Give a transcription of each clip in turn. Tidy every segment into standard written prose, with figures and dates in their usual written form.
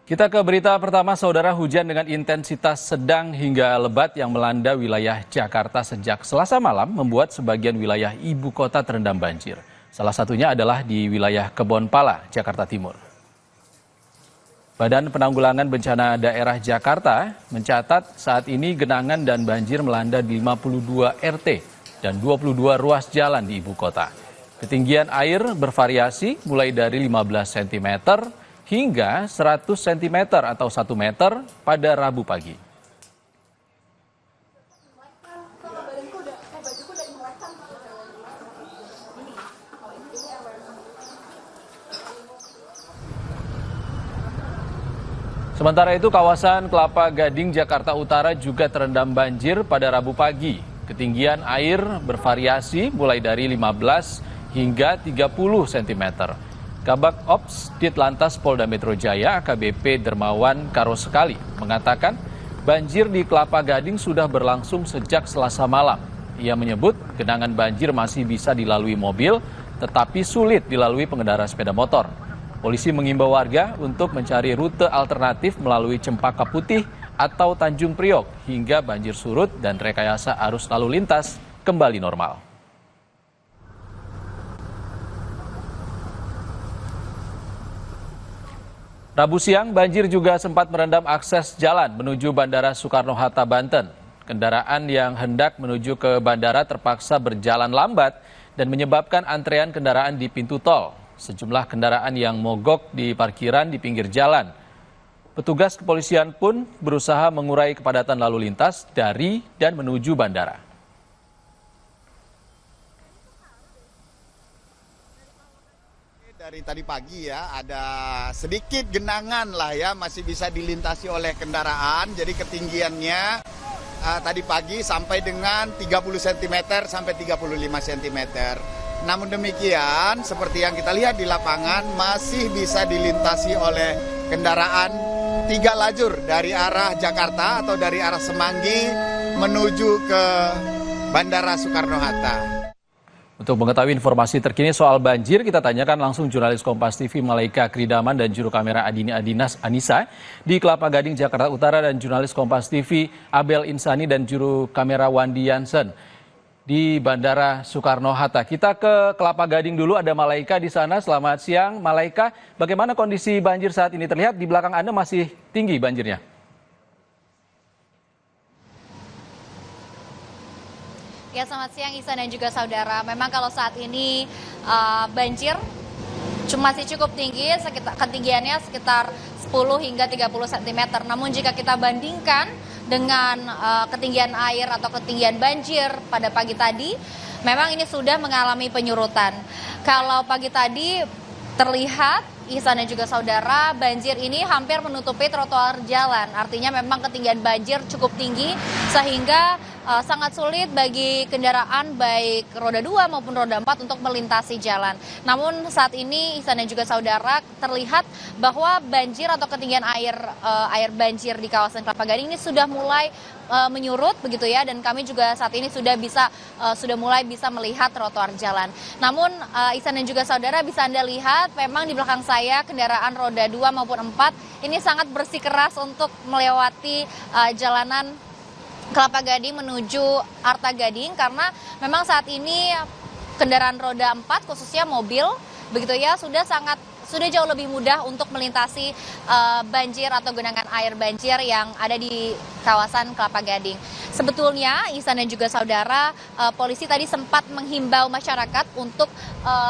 Kita ke berita pertama, saudara. Hujan dengan intensitas sedang hingga lebat yang melanda wilayah Jakarta sejak Selasa malam membuat sebagian wilayah ibu kota terendam banjir. Salah satunya adalah di wilayah Kebonpala, Jakarta Timur. Badan Penanggulangan Bencana Daerah Jakarta mencatat saat ini genangan dan banjir melanda di 52 RT dan 22 ruas jalan di ibu kota. Ketinggian air bervariasi mulai dari 15 cm hingga 100 cm atau 1 meter pada Rabu pagi. Sementara itu, kawasan Kelapa Gading, Jakarta Utara juga terendam banjir pada Rabu pagi. Ketinggian air bervariasi mulai dari 15 hingga 30 cm. Kabak Ops Ditlantas Polda Metro Jaya AKBP Dermawan Karosekali mengatakan banjir di Kelapa Gading sudah berlangsung sejak Selasa malam. Ia menyebut genangan banjir masih bisa dilalui mobil, tetapi sulit dilalui pengendara sepeda motor. Polisi mengimbau warga untuk mencari rute alternatif melalui Cempaka Putih atau Tanjung Priok hingga banjir surut dan rekayasa arus lalu lintas kembali normal. Rabu siang, banjir juga sempat merendam akses jalan menuju Bandara Soekarno-Hatta, Banten. Kendaraan yang hendak menuju ke bandara terpaksa berjalan lambat dan menyebabkan antrean kendaraan di pintu tol. Sejumlah kendaraan yang mogok di parkiran di pinggir jalan. Petugas kepolisian pun berusaha mengurai kepadatan lalu lintas dari dan menuju bandara. Dari tadi pagi ya, ada sedikit genangan lah ya, masih bisa dilintasi oleh kendaraan. Jadi ketinggiannya tadi pagi sampai dengan 30 cm sampai 35 cm. Namun demikian, seperti yang kita lihat di lapangan, masih bisa dilintasi oleh kendaraan 3 lajur dari arah Jakarta atau dari arah Semanggi menuju ke Bandara Soekarno-Hatta. Untuk mengetahui informasi terkini soal banjir, kita tanyakan langsung jurnalis Kompas TV Malaika Kridaman dan juru kamera Adini Anissa di Kelapa Gading, Jakarta Utara, dan jurnalis Kompas TV Abel Insani dan juru kamera Wandi Jansen di Bandara Soekarno-Hatta. Kita ke Kelapa Gading dulu, ada Malaika di sana. Selamat siang, Malaika. Bagaimana kondisi banjir saat ini? Terlihat di belakang Anda masih tinggi banjirnya. Ya, selamat siang Ihsan dan juga saudara. Memang kalau saat ini banjir masih cukup tinggi, ketinggiannya sekitar 10 hingga 30 cm. Namun jika kita bandingkan dengan ketinggian air atau ketinggian banjir pada pagi tadi, memang ini sudah mengalami penyurutan. Kalau pagi tadi terlihat, Ihsan dan juga saudara, banjir ini hampir menutupi trotoar jalan. Artinya memang ketinggian banjir cukup tinggi sehingga sangat sulit bagi kendaraan baik roda 2 maupun roda 4 untuk melintasi jalan. Namun saat ini Ihsan dan juga saudara, terlihat bahwa banjir atau ketinggian air banjir di kawasan Kelapa Gading ini sudah mulai menyurut begitu ya, dan kami juga saat ini sudah mulai bisa melihat trotoar jalan. Namun Ihsan dan juga saudara, bisa Anda lihat memang di belakang saya kendaraan roda 2 maupun 4 ini sangat bersikeras untuk melewati jalanan Kelapa Gading menuju Arta Gading, karena memang saat ini kendaraan roda 4 khususnya mobil begitu ya sudah jauh lebih mudah untuk melintasi banjir atau genangan air banjir yang ada di kawasan Kelapa Gading. Sebetulnya Ihsan dan juga saudara, polisi tadi sempat menghimbau masyarakat untuk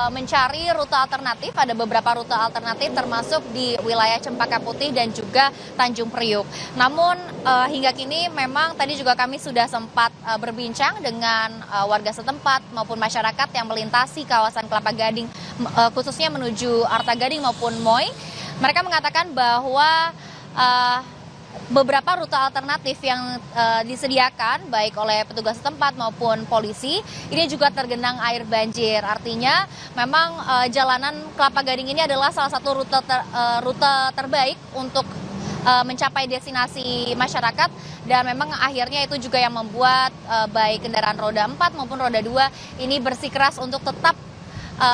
mencari rute alternatif. Ada beberapa rute alternatif termasuk di wilayah Cempaka Putih dan juga Tanjung Priok. Namun hingga kini memang tadi juga kami sudah sempat berbincang dengan warga setempat maupun masyarakat yang melintasi kawasan Kelapa Gading, khususnya menuju Arta Gading maupun Moi. Mereka mengatakan bahwa beberapa rute alternatif yang disediakan baik oleh petugas setempat maupun polisi ini juga tergenang air banjir. Artinya memang jalanan Kelapa Gading ini adalah salah satu rute terbaik untuk mencapai destinasi masyarakat, dan memang akhirnya itu juga yang membuat baik kendaraan roda 4 maupun roda 2 ini bersikeras untuk tetap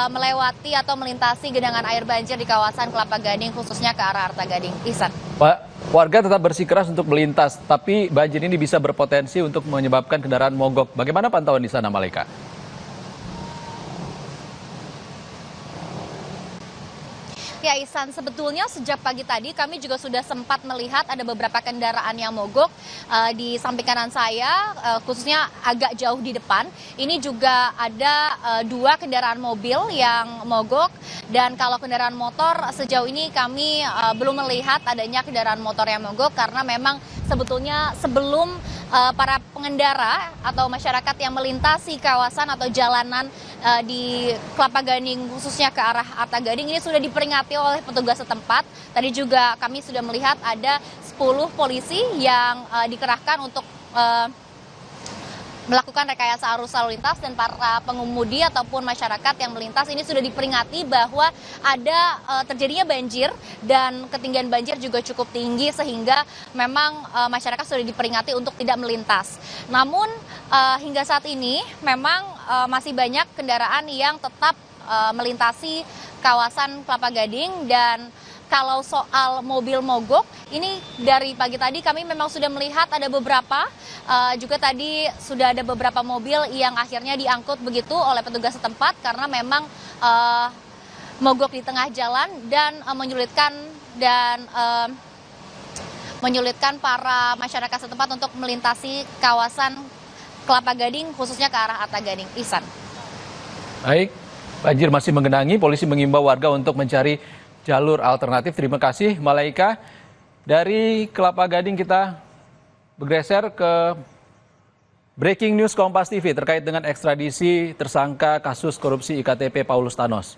melewati atau melintasi genangan air banjir di kawasan Kelapa Gading, khususnya ke arah Arta Gading. Ihsan. Pak, warga tetap bersikeras untuk melintas, tapi banjir ini bisa berpotensi untuk menyebabkan kendaraan mogok. Bagaimana pantauan di sana, Malaika? Ya Ihsan, sebetulnya sejak pagi tadi kami juga sudah sempat melihat ada beberapa kendaraan yang mogok di samping kanan saya, khususnya agak jauh di depan. Ini juga ada 2 kendaraan mobil yang mogok, dan kalau kendaraan motor sejauh ini kami belum melihat adanya kendaraan motor yang mogok karena memang sebetulnya sebelum para pengendara atau masyarakat yang melintasi kawasan atau jalanan di Kelapa Gading khususnya ke arah Arta Gading ini sudah diperingati oleh petugas setempat. Tadi juga kami sudah melihat ada 10 polisi yang dikerahkan untuk melakukan rekayasa arus lalu lintas, dan para pengemudi ataupun masyarakat yang melintas ini sudah diperingati bahwa ada terjadinya banjir dan ketinggian banjir juga cukup tinggi sehingga memang masyarakat sudah diperingati untuk tidak melintas. Namun hingga saat ini memang masih banyak kendaraan yang tetap melintasi kawasan Kelapa Gading. Dan kalau soal mobil mogok, ini dari pagi tadi kami memang sudah melihat ada beberapa, juga tadi sudah ada beberapa mobil yang akhirnya diangkut begitu oleh petugas setempat karena memang mogok di tengah jalan dan menyulitkan para masyarakat setempat untuk melintasi kawasan Kelapa Gading khususnya ke arah Arta Gading. Ihsan. Baik, banjir masih menggenangi, polisi mengimbau warga untuk mencari jalur alternatif. Terima kasih, Malaika. Dari Kelapa Gading kita bergeser ke breaking news Kompas TV terkait dengan ekstradisi tersangka kasus korupsi IKTP Paulus Thanos.